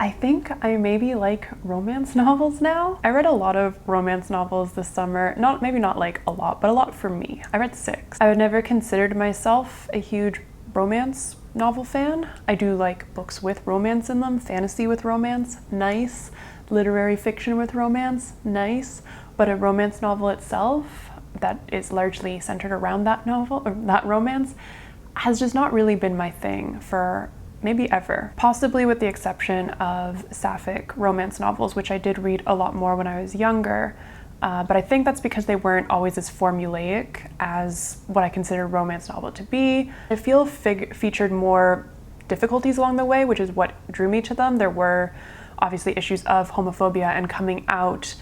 I think I maybe like romance novels now. I read a lot of romance novels this summer. Maybe not like a lot, but a lot for me. I read 6. I would never considered myself a huge romance novel fan. I do like books with romance in them, fantasy with romance, nice. Literary fiction with romance, nice. But a romance novel itself that is largely centered around that novel or that romance has just not really been my thing for maybe ever. Possibly with the exception of sapphic romance novels, which I did read a lot more when I was younger. But I think that's because they weren't always as formulaic as what I consider a romance novel to be. I feel featured more difficulties along the way, which is what drew me to them. There were obviously issues of homophobia and coming out,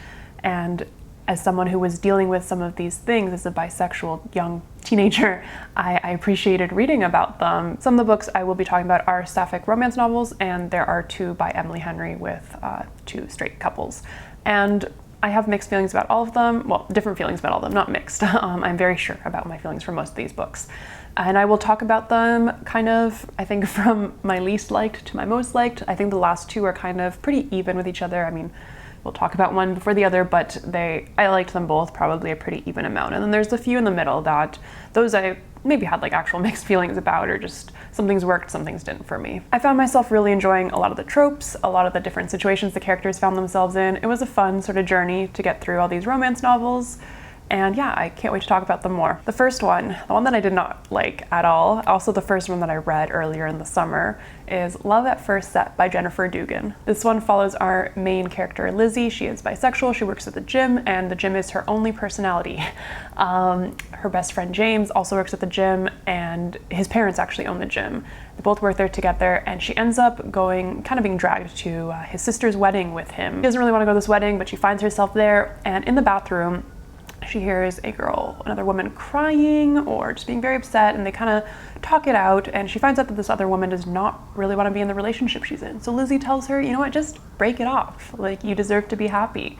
and as someone who was dealing with some of these things as a bisexual young teenager, I appreciated reading about them. Some of the books I will be talking about are sapphic romance novels, and there are 2 by Emily Henry with 2 straight couples. And I have mixed feelings about all of them. Well, different feelings about all of them, not mixed. I'm very sure about my feelings for most of these books. And I will talk about them kind of, I think, from my least liked to my most liked. I think the last 2 are kind of pretty even with each other. I mean, we'll talk about one before the other, but I liked them both probably a pretty even amount. And then there's a few in the middle that those I maybe had like actual mixed feelings about, or just some things worked, some things didn't for me. I found myself really enjoying a lot of the tropes, a lot of the different situations the characters found themselves in. It was a fun sort of journey to get through all these romance novels. And yeah, I can't wait to talk about them more. The first one, the one that I did not like at all, also the first one that I read earlier in the summer, is Love at First Set by Jennifer Dugan. This one follows our main character, Lizzie. She is bisexual, she works at the gym, and the gym is her only personality. Her best friend James also works at the gym, and his parents actually own the gym. They both work there together, and she ends up kind of being dragged to his sister's wedding with him. She doesn't really want to go to this wedding, but she finds herself there, and in the bathroom, she hears another woman crying or just being very upset, and they kind of talk it out, and she finds out that this other woman does not really want to be in the relationship she's in. So Lizzie tells her, you know what, just break it off. Like, you deserve to be happy.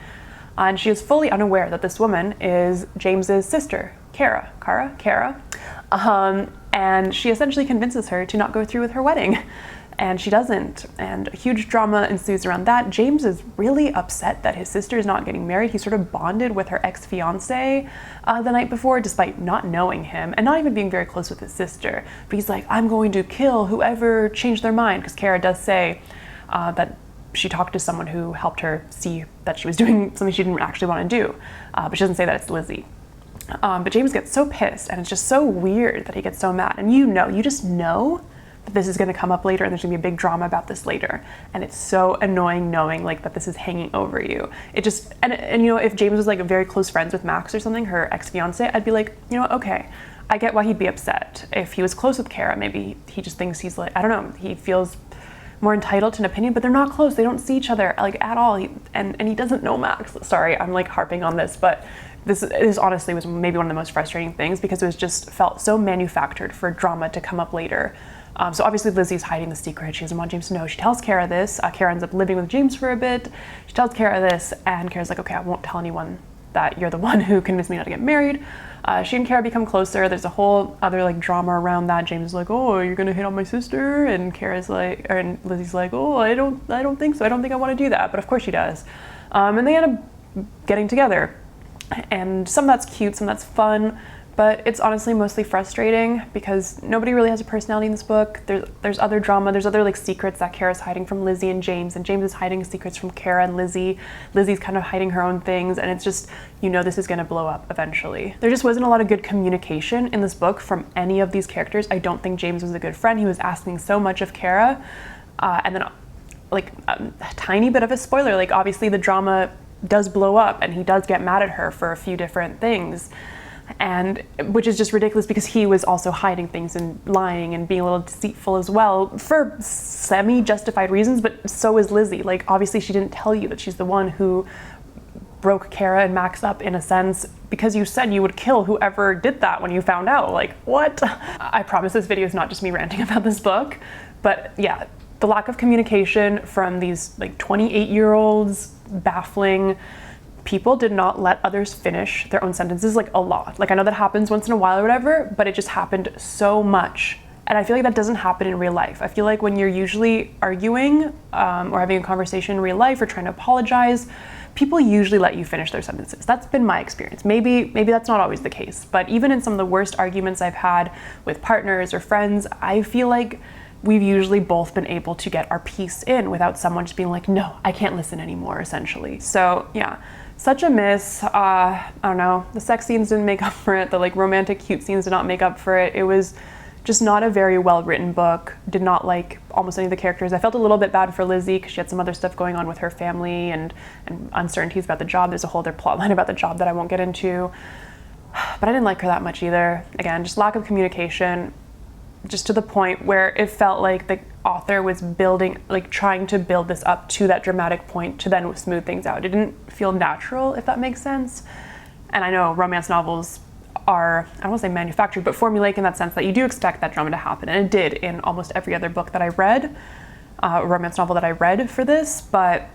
And she is fully unaware that this woman is James's sister, Kara. And she essentially convinces her to not go through with her wedding. And she doesn't, and a huge drama ensues around that. James is really upset that his sister is not getting married. He sort of bonded with her ex-fiance the night before, despite not knowing him and not even being very close with his sister. But he's like, I'm going to kill whoever changed their mind, because Kara does say that she talked to someone who helped her see that she was doing something she didn't actually want to do, but she doesn't say that it's Lizzie. But James gets so pissed, and it's just so weird that he gets so mad. And you just know that this is going to come up later, and there's going to be a big drama about this later. And it's so annoying knowing like that this is hanging over you. It just, and you know, if James was like very close friends with Max or something, her ex-fiance, I'd be like, you know what, okay, I get why he'd be upset. If he was close with Kara, maybe he just thinks he's like, I don't know, he feels more entitled to an opinion, but they're not close. They don't see each other like at all. And he doesn't know Max. Sorry, I'm like harping on this, but this honestly was maybe one of the most frustrating things, because it was just felt so manufactured for drama to come up later. So obviously Lizzie's hiding the secret. She doesn't want James to know. She tells Kara this. Kara ends up living with James for a bit. She tells Kara this, and Kara's like, okay, I won't tell anyone that you're the one who convinced me not to get married. She and Kara become closer. There's a whole other like drama around that. James is like, oh, you're gonna hit on my sister, and Kara's like, and Lizzie's like, oh, I don't think so. I don't think I want to do that, but of course she does. And they end up getting together, and some of that's cute, some of that's fun. But it's honestly mostly frustrating because nobody really has a personality in this book. There's other drama, there's other like secrets that Kara's hiding from Lizzie and James is hiding secrets from Kara and Lizzie. Lizzie's kind of hiding her own things, and it's just, you know, this is gonna blow up eventually. There just wasn't a lot of good communication in this book from any of these characters. I don't think James was a good friend. He was asking so much of Kara, and then like a tiny bit of a spoiler, like obviously the drama does blow up and he does get mad at her for a few different things. And which is just ridiculous because he was also hiding things and lying and being a little deceitful as well for semi-justified reasons, but so is Lizzie. Like obviously she didn't tell you that she's the one who broke Kara and Max up in a sense because you said you would kill whoever did that when you found out. Like what? I promise this video is not just me ranting about this book, but yeah, the lack of communication from these like 28-year-olds, baffling people, did not let others finish their own sentences like a lot. Like I know that happens once in a while or whatever, but it just happened so much And I feel like that doesn't happen in real life. I feel like when you're usually arguing or having a conversation in real life or trying to apologize, people usually let you finish their sentences. That's been my experience. Maybe that's not always the case, but even in some of the worst arguments I've had with partners or friends, I feel like we've usually both been able to get our piece in without someone just being like, no, I can't listen anymore, essentially. So yeah, such a miss. I don't know, the sex scenes didn't make up for it. The like romantic cute scenes did not make up for it. It was just not a very well written book. Did not like almost any of the characters. I felt a little bit bad for Lizzie because she had some other stuff going on with her family and uncertainties about the job. There's a whole other plot line about the job that I won't get into. But I didn't like her that much either. Again, just lack of communication, just to the point where it felt like the author was building, like trying to build this up to that dramatic point to then smooth things out. It didn't feel natural, if that makes sense. And I know romance novels are, I don't want to say manufactured, but formulaic in that sense that you do expect that drama to happen. And it did in almost every other book that I read, romance novel that I read for this. But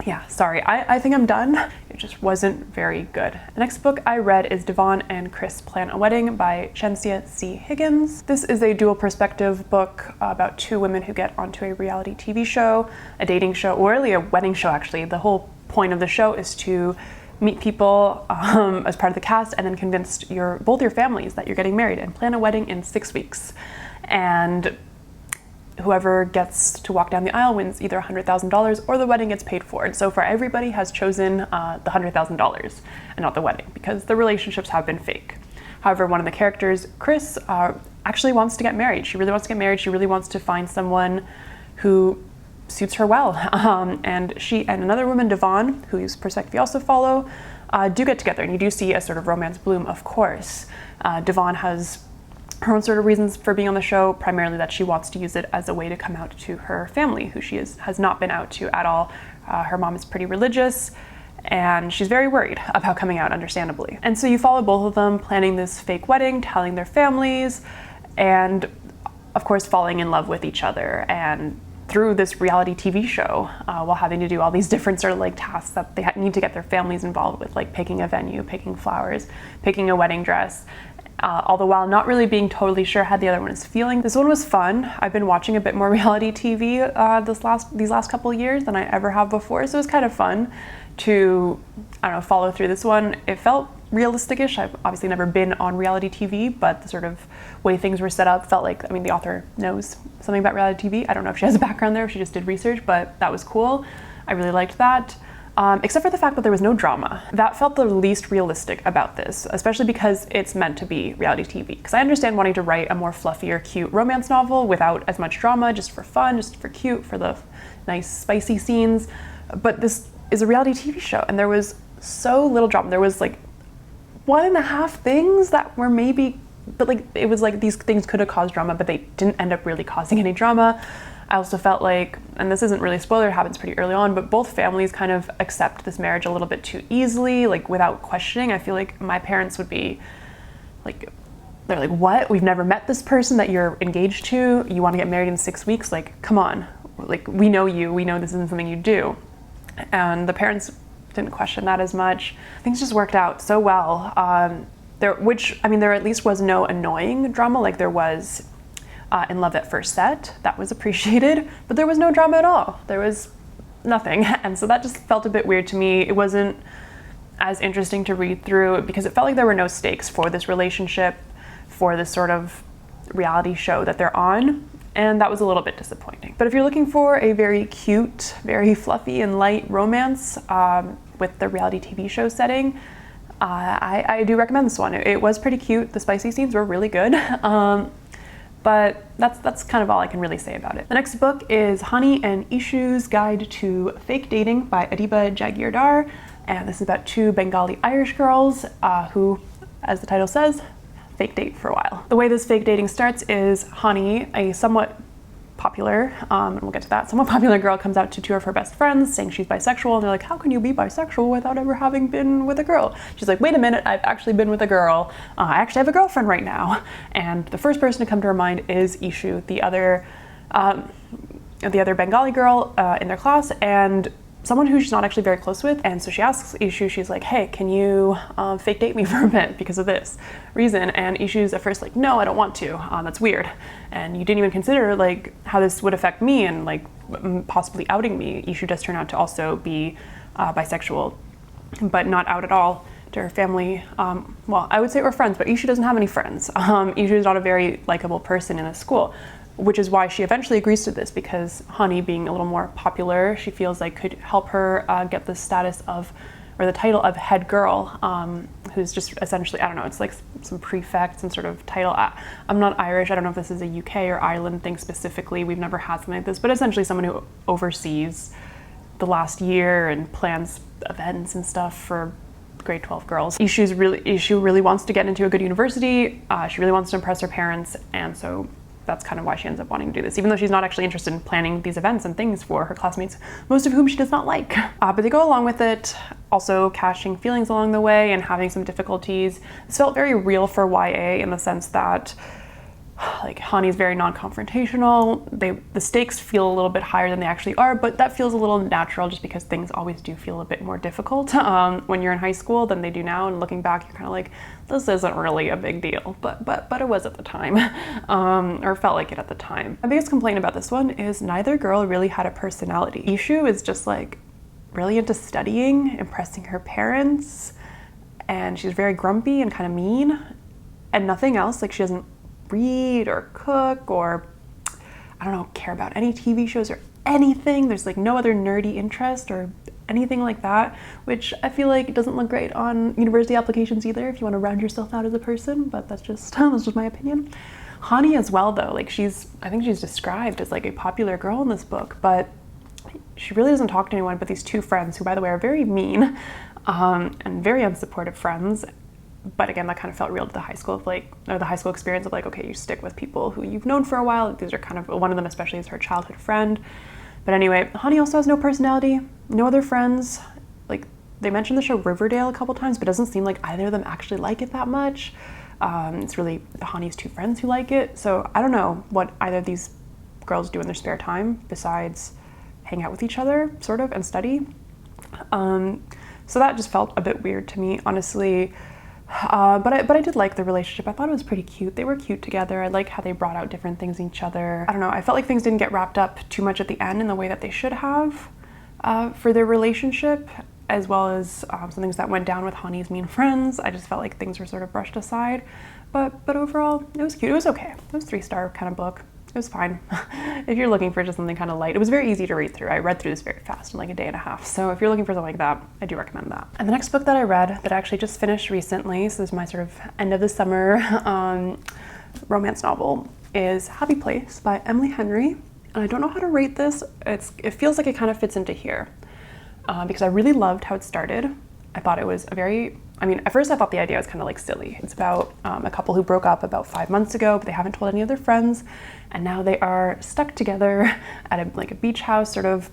yeah, sorry, I think I'm done. It just wasn't very good. The next book I read is Devon and Chris Plan a Wedding by Shensia C. Higgins. This is a dual perspective book about two women who get onto a reality TV show, a dating show, or really a wedding show actually. The whole point of the show is to meet people as part of the cast and then convince both your families that you're getting married and plan a wedding in 6 weeks. And whoever gets to walk down the aisle wins either $100,000 or the wedding gets paid for. And so far, everybody has chosen the $100,000 and not the wedding because the relationships have been fake. However, one of the characters, Chris, actually wants to get married. She really wants to get married. She really wants to find someone who suits her well. And she and another woman, Devon, whose perspective you also follow, do get together. And you do see a sort of romance bloom, of course. Devon has her own sort of reasons for being on the show, primarily that she wants to use it as a way to come out to her family, who she has not been out to at all. Her mom is pretty religious, and she's very worried about coming out, understandably. And so you follow both of them planning this fake wedding, telling their families, and of course falling in love with each other. And through this reality TV show, while having to do all these different sort of like tasks that they need to get their families involved with, like picking a venue, picking flowers, picking a wedding dress, all the while not really being totally sure how the other one is feeling. This one was fun. I've been watching a bit more reality TV these last couple of years than I ever have before, so it was kind of fun to, I don't know, follow through this one. It felt realistic-ish. I've obviously never been on reality TV, but the sort of way things were set up felt like, I mean, the author knows something about reality TV. I don't know if she has a background there, if she just did research, but that was cool. I really liked that. Except for the fact that there was no drama. That felt the least realistic about this, especially because it's meant to be reality TV. Because I understand wanting to write a more fluffy or cute romance novel without as much drama, just for fun, just for cute, for the nice spicy scenes. But this is a reality TV show, and there was so little drama. There was like 1.5 things that were maybe, but like it was like these things could have caused drama, but they didn't end up really causing any drama. I also felt like, and this isn't really a spoiler, it happens pretty early on, but both families kind of accept this marriage a little bit too easily, like without questioning. I feel like my parents would be like, they're like, what? We've never met this person that you're engaged to. You want to get married in 6 weeks? Like, come on. Like, we know you. We know this isn't something you do. And the parents didn't question that as much. Things just worked out so well. There at least was no annoying drama like there was in Love at First Set. That was appreciated, but there was no drama at all. There was nothing. And so that just felt a bit weird to me. It wasn't as interesting to read through because it felt like there were no stakes for this relationship, for this sort of reality show that they're on. And that was a little bit disappointing. But if you're looking for a very cute, very fluffy and light romance with the reality TV show setting, I do recommend this one. It was pretty cute. The spicy scenes were really good. But that's kind of all I can really say about it. The next book is Hani and Ishu's Guide to Fake Dating by Adiba Jagirdar. And this is about two Bengali Irish girls who, as the title says, fake date for a while. The way this fake dating starts is Hani, a somewhat popular, and we'll get to that, somewhat popular girl comes out to two of her best friends saying she's bisexual, and they're like, how can you be bisexual without ever having been with a girl? She's like, wait a minute, I've actually been with a girl. I actually have a girlfriend right now. And the first person to come to her mind is Ishu, the other Bengali girl in their class, and someone who she's not actually very close with. And so she asks Ishu, she's like, hey, can you fake date me for a bit because of this reason? And Ishu's at first like, no, I don't want to. That's weird. And you didn't even consider like how this would affect me and like possibly outing me. Ishu does turn out to also be bisexual, but not out at all to her family. Well, I would say we're friends, but Ishu doesn't have any friends. Ishu is not a very likable person in the school, which is why she eventually agrees to this, because Hani, being a little more popular, she feels like could help her get the status of, or the title of head girl, who's just essentially, I don't know, it's like some prefect, some sort of title. I'm not Irish, I don't know if this is a UK or Ireland thing specifically, we've never had something like this, but essentially someone who oversees the last year and plans events and stuff for grade 12 girls. Ishu really wants to get into a good university, she really wants to impress her parents, and so that's kind of why she ends up wanting to do this, even though she's not actually interested in planning these events and things for her classmates, most of whom she does not like. But they go along with it, also catching feelings along the way and having some difficulties. This felt very real for YA in the sense that like Hani's very non-confrontational. The stakes feel a little bit higher than they actually are, but that feels a little natural just because things always do feel a bit more difficult when you're in high school than they do now. And looking back, you're kind of like, this isn't really a big deal, but it was at the time, or felt like it at the time. My biggest complaint about this one is neither girl really had a personality. Ishu is just like really into studying, impressing her parents, and she's very grumpy and kind of mean, and nothing else. Like she doesn't read or cook or, I don't know, care about any TV shows or anything. There's like no other nerdy interest or anything like that, which I feel like doesn't look great on university applications either if you want to round yourself out as a person, but that's just my opinion. Hani as well though, like I think she's described as like a popular girl in this book, but she really doesn't talk to anyone but these two friends, who by the way are very mean and very unsupportive friends. But again, that kind of felt real to the high school the high school experience of like, okay, you stick with people who you've known for a while. These are kind of, one of them especially is her childhood friend. But anyway, Hani also has no personality, no other friends. Like they mentioned the show Riverdale a couple times, but it doesn't seem like either of them actually like it that much. It's really Hani's two friends who like it. So I don't know what either of these girls do in their spare time besides hang out with each other, sort of, and study. So that just felt a bit weird to me, honestly. But I did like the relationship. I thought it was pretty cute. They were cute together. I like how they brought out different things in each other. I don't know, I felt like things didn't get wrapped up too much at the end in the way that they should have for their relationship, as well as some things that went down with Hani's mean friends. I just felt like things were sort of brushed aside. But overall, it was cute. It was okay. It was a 3-star kind of book. It was fine. If you're looking for just something kind of light, it was very easy to read through. I read through this very fast in like a day and a half. So if you're looking for something like that, I do recommend that. And the next book that I read that I actually just finished recently, so this is my sort of end of the summer romance novel, is Happy Place by Emily Henry. And I don't know how to rate this. It feels like it kind of fits into here because I really loved how it started. I thought it was at first I thought the idea was kind of like silly. It's about a couple who broke up about 5 months ago, but they haven't told any of their friends, and now they are stuck together at a beach house sort of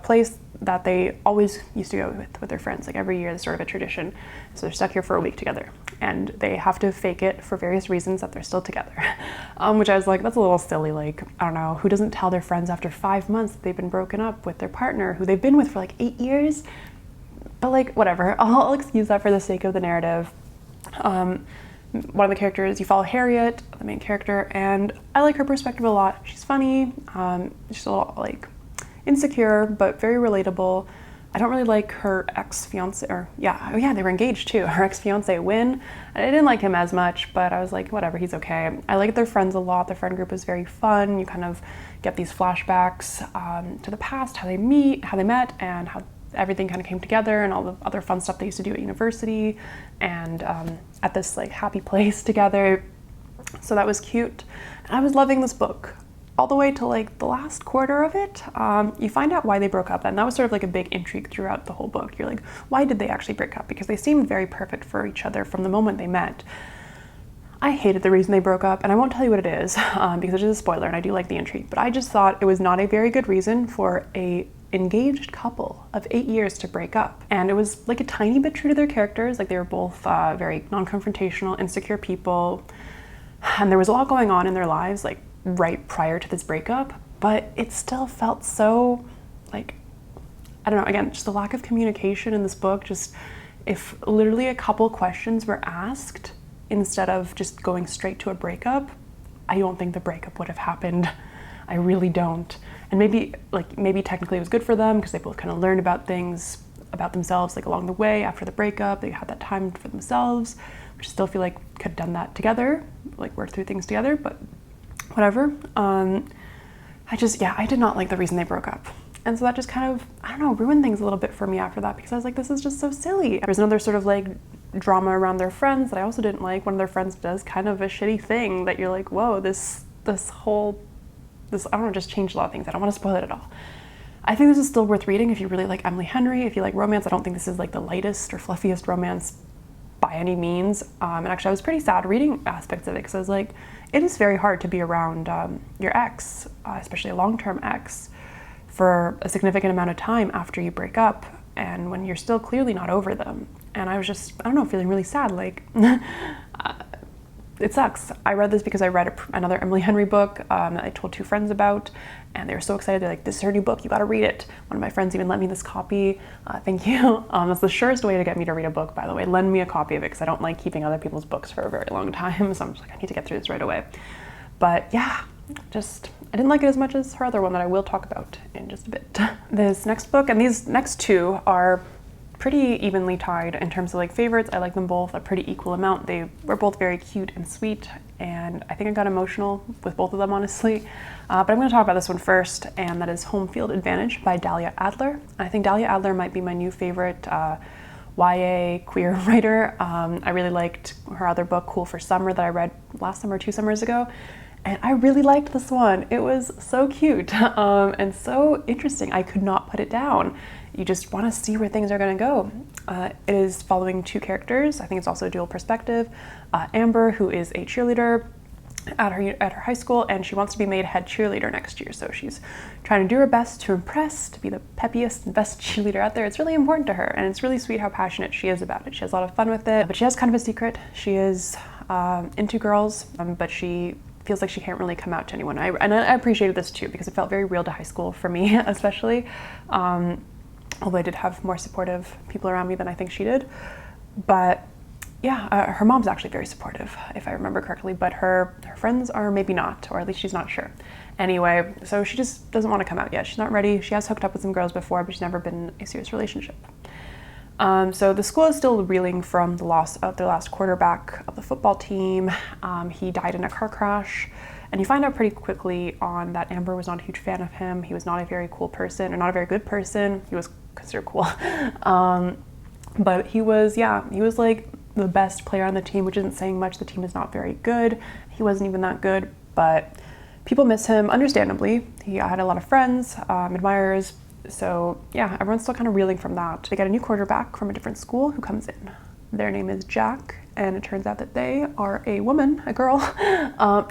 place that they always used to go with their friends. Like every year, it's sort of a tradition. So they're stuck here for a week together, and they have to fake it for various reasons that they're still together. Which I was like, that's a little silly. Like, I don't know, who doesn't tell their friends after 5 months that they've been broken up with their partner who they've been with for like 8 years? But like, whatever, I'll excuse that for the sake of the narrative. One of the characters, you follow Harriet, the main character, and I like her perspective a lot. She's funny, she's a little like insecure, but very relatable. I don't really like her ex-fiance, they were engaged too. Her ex-fiance, Win. I didn't like him as much, but I was like, whatever, he's okay. I like their friends a lot. Their friend group is very fun. You kind of get these flashbacks to the past, how they met, and how everything kind of came together, and all the other fun stuff they used to do at university and at this like happy place together. So that was cute. And I was loving this book all the way to like the last quarter of it. You find out why they broke up, and that was sort of like a big intrigue throughout the whole book. You're like, why did they actually break up? Because they seemed very perfect for each other from the moment they met. I hated the reason they broke up, and I won't tell you what it is because it is a spoiler, and I do like the intrigue, but I just thought it was not a very good reason for a engaged couple of 8 years to break up. And it was like a tiny bit true to their characters. Like they were both very non-confrontational, insecure people, and there was a lot going on in their lives like right prior to this breakup, but it still felt so like, I don't know, again, just the lack of communication in this book, just if literally a couple questions were asked instead of just going straight to a breakup, I don't think the breakup would have happened. I really don't. And maybe technically it was good for them because they both kind of learned about things about themselves like along the way after the breakup. They had that time for themselves, which I still feel like could have done that together, like work through things together, but whatever. I did not like the reason they broke up. And so that just kind of, I don't know, ruined things a little bit for me after that, because I was like, this is just so silly. There's another sort of like drama around their friends that I also didn't like. One of their friends does kind of a shitty thing that you're like, whoa, this I don't know, just changed a lot of things. I don't want to spoil it at all. I think this is still worth reading if you really like Emily Henry, if you like romance. I don't think this is like the lightest or fluffiest romance by any means. And actually I was pretty sad reading aspects of it because I was like, it is very hard to be around your ex, especially a long-term ex, for a significant amount of time after you break up and when you're still clearly not over them. And I was just, I don't know, feeling really sad, like, it sucks. I read this because I read another Emily Henry book that I told two friends about, and they were so excited. They're like, this is her new book, you gotta read it. One of my friends even lent me this copy. Thank you. That's the surest way to get me to read a book, by the way. Lend me a copy of it, because I don't like keeping other people's books for a very long time. So I'm just like, I need to get through this right away. But yeah, I didn't like it as much as her other one that I will talk about in just a bit. This next book, and these next two are pretty evenly tied in terms of like favorites. I like them both a pretty equal amount. They were both very cute and sweet, and I think I got emotional with both of them, honestly. But I'm going to talk about this one first, and that is Home Field Advantage by Dahlia Adler. I think Dahlia Adler might be my new favorite YA queer writer. I really liked her other book, Cool for Summer, that I read last summer, 2 summers ago. And I really liked this one. It was so cute and so interesting. I could not put it down. You just want to see where things are going to go. It is following two characters. I think it's also a dual perspective. Amber, who is a cheerleader at her high school, and she wants to be made head cheerleader next year. So she's trying to do her best to impress, to be the peppiest and best cheerleader out there. It's really important to her, and it's really sweet how passionate she is about it. She has a lot of fun with it, but she has kind of a secret. She is into girls, but she feels like she can't really come out to anyone. And I appreciated this too, because it felt very real to high school for me, especially. Although I did have more supportive people around me than I think she did. But yeah, her mom's actually very supportive, if I remember correctly, but her friends are maybe not, or at least she's not sure. Anyway, so she just doesn't want to come out yet. She's not ready. She has hooked up with some girls before, but she's never been in a serious relationship. So the school is still reeling from the loss of their last quarterback of the football team. He died in a car crash, and you find out pretty quickly on that Amber was not a huge fan of him. He was not a very cool person, or not a very good person. He was considered cool. But he was like the best player on the team, which isn't saying much. The team is not very good. He wasn't even that good, but people miss him, understandably. He had a lot of friends, admirers. So yeah, everyone's still kind of reeling from that. They get a new quarterback from a different school who comes in. Their name is Jack, and it turns out that they are a woman, a girl.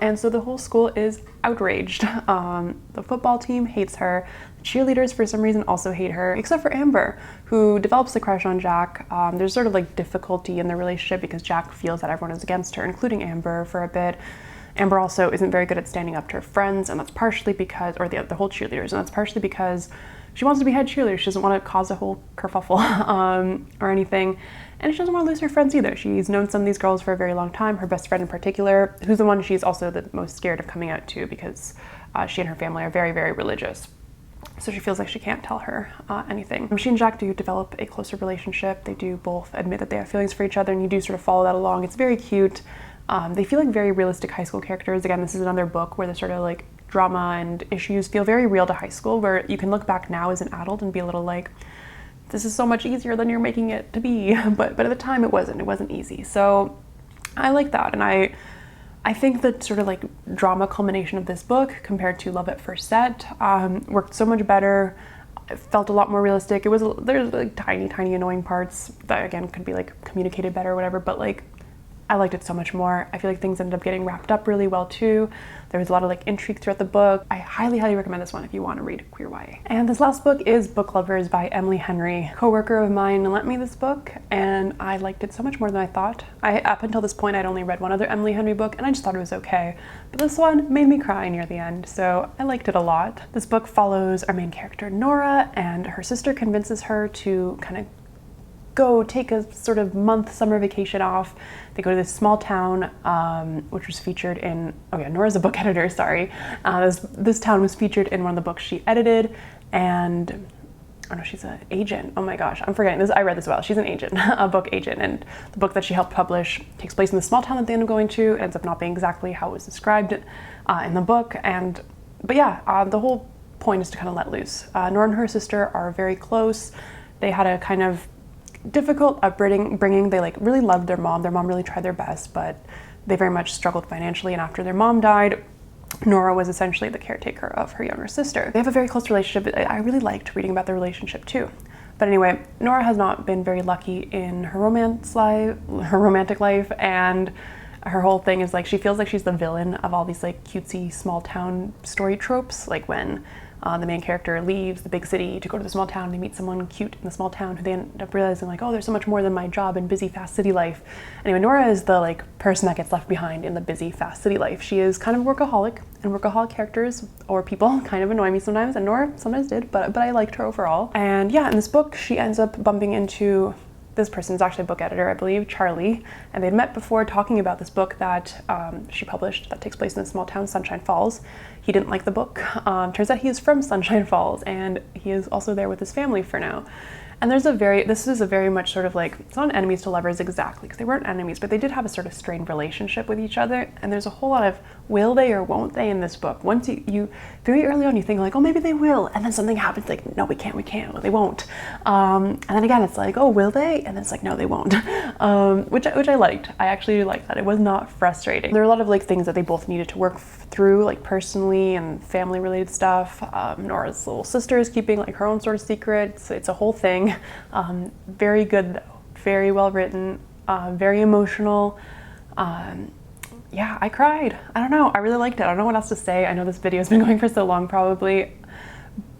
And so the whole school is outraged. The football team hates her. The cheerleaders, for some reason, also hate her, except for Amber, who develops a crush on Jack. There's sort of like difficulty in the relationship because Jack feels that everyone is against her, including Amber for a bit. Amber also isn't very good at standing up to her friends, and that's partially because, or the whole cheerleaders, and that's partially because she wants to be head cheerleader. She doesn't want to cause a whole kerfuffle or anything. And she doesn't want to lose her friends either. She's known some of these girls for a very long time, her best friend in particular, who's the one she's also the most scared of coming out to because she and her family are very, very religious. So she feels like she can't tell her anything. She and Jack do develop a closer relationship. They do both admit that they have feelings for each other, and you do sort of follow that along. It's very cute. They feel like very realistic high school characters. Again, this is another book where the sort of like drama and issues feel very real to high school, where you can look back now as an adult and be a little like, this is so much easier than you're making it to be. But at the time it wasn't easy. So I like that. And I think that sort of like drama culmination of this book compared to Love at First Set worked so much better. It felt a lot more realistic. There's like tiny annoying parts that again could be like communicated better or whatever, but like I liked it so much more. I feel like things ended up getting wrapped up really well too. There was a lot of like intrigue throughout the book. I highly, highly recommend this one if you want to read queer YA. And this last book is Book Lovers by Emily Henry. A coworker of mine lent me this book and I liked it so much more than I thought. Up until this point, I'd only read one other Emily Henry book and I just thought it was okay. But this one made me cry near the end, so I liked it a lot. This book follows our main character, Nora, and her sister convinces her to kind of go take a sort of month summer vacation off. They go to this small town, which was featured in, oh yeah, Nora's a book editor, sorry. This town was featured in one of the books she edited, and, oh no, she's an agent. Oh my gosh, I'm forgetting this. I read this well. She's an agent, a book agent, and the book that she helped publish takes place in the small town that they end up going to. It ends up not being exactly how it was described in the book, but yeah, the whole point is to kind of let loose. Nora and her sister are very close. They had a kind of difficult upbringing. They like really loved their mom. Their mom really tried their best, but they very much struggled financially. And after their mom died, Nora was essentially the caretaker of her younger sister. They have a very close relationship. I really liked reading about their relationship too. But anyway, Nora has not been very lucky in her romantic life, and her whole thing is like she feels like she's the villain of all these like cutesy small town story tropes, like when the main character leaves the big city to go to the small town. They meet someone cute in the small town who they end up realizing like, oh, there's so much more than my job and busy, fast city life. Anyway, Nora is the like person that gets left behind in the busy, fast city life. She is kind of workaholic, and workaholic characters or people kind of annoy me sometimes, and Nora sometimes did, but I liked her overall. And yeah, in this book, she ends up bumping into this person is actually a book editor, I believe, Charlie, and they'd met before talking about this book that she published that takes place in a small town, Sunshine Falls. He didn't like the book. Turns out he is from Sunshine Falls, and he is also there with his family for now. And this is a very much sort of like, it's not enemies to lovers exactly, because they weren't enemies, but they did have a sort of strained relationship with each other. And there's a whole lot of will they or won't they in this book. Once you very early on, you think like, oh, maybe they will. And then something happens like, no, we can't, well, they won't. And then again, it's like, oh, will they? And then it's like, no, they won't. Which I liked. I actually liked that. It was not frustrating. There were a lot of like things that they both needed to work through, like personally and family related stuff. Nora's little sister is keeping like her own sort of secrets. It's a whole thing. Very good though, very well written, very emotional. Yeah, I cried. I don't know, I really liked it. I don't know what else to say. I know this video has been going for so long probably,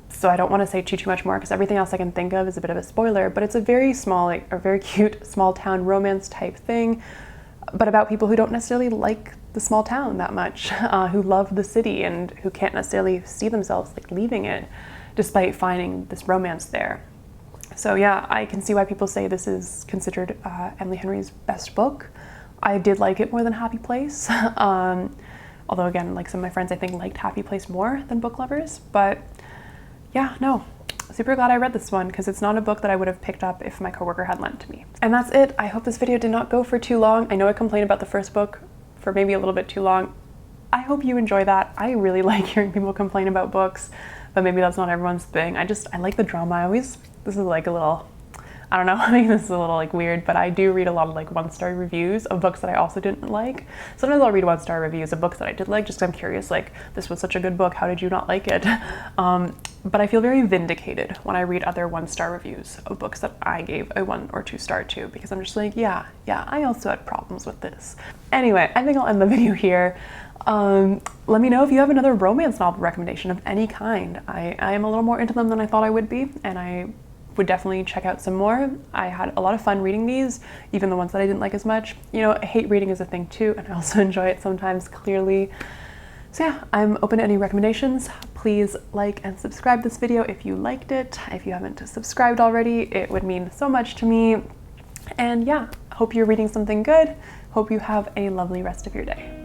so I don't want to say too much more because everything else I can think of is a bit of a spoiler, but it's a very small, like a very cute small town romance type thing, but about people who don't necessarily like the small town that much, who love the city and who can't necessarily see themselves like leaving it despite finding this romance there. So yeah, I can see why people say this is considered Emily Henry's best book. I did like it more than Happy Place. Although again, like some of my friends I think liked Happy Place more than Book Lovers. But yeah, no, super glad I read this one because it's not a book that I would have picked up if my coworker had lent to me. And that's it. I hope this video did not go for too long. I know I complained about the first book for maybe a little bit too long. I hope you enjoy that. I really like hearing people complain about books, but maybe that's not everyone's thing. I like the drama. This is like a little, I don't know, maybe this is a little like weird, but I do read a lot of like one-star reviews of books that I also didn't like. Sometimes I'll read one-star reviews of books that I did like just because I'm curious, like, this was such a good book, how did you not like it? But I feel very vindicated when I read other one-star reviews of books that I gave a 1 or 2 star to, because I'm just like, yeah, I also had problems with this. Anyway, I think I'll end the video here. Let me know if you have another romance novel recommendation of any kind. I am a little more into them than I thought I would be, and I would definitely check out some more. I had a lot of fun reading these, even the ones that I didn't like as much. You know, hate reading is a thing too, and I also enjoy it sometimes, clearly. So yeah, I'm open to any recommendations. Please like and subscribe this video if you liked it. If you haven't subscribed already, it would mean so much to me. And yeah, hope you're reading something good. Hope you have a lovely rest of your day.